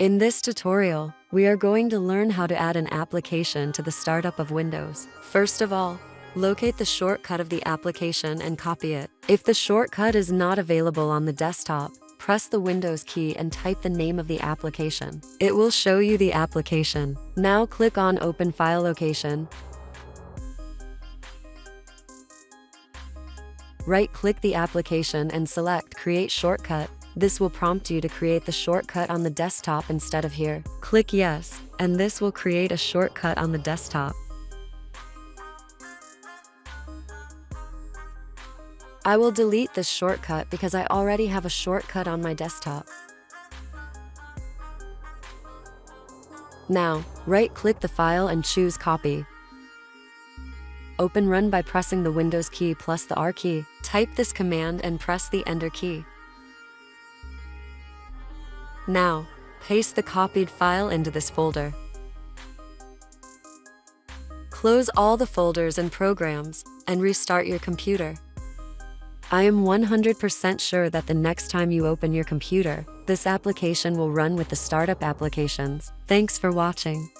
In this tutorial, we are going to learn how to add an application to the startup of Windows. First of all, locate the shortcut of the application and copy it. If the shortcut is not available on the desktop, press the Windows key and type the name of the application. It will show you the application. Now click on Open File Location. Right-click the application and select Create Shortcut. This will prompt you to create the shortcut on the desktop instead of here. Click Yes, and this will create a shortcut on the desktop. I will delete this shortcut because I already have a shortcut on my desktop. Now, right-click the file and choose Copy. Open Run by pressing the Windows key plus the R key. Type this command and press the Enter key. Now, paste the copied file into this folder. Close all the folders and programs, and restart your computer. I am 100% sure that the next time you open your computer, this application will run with the startup applications. Thanks for watching.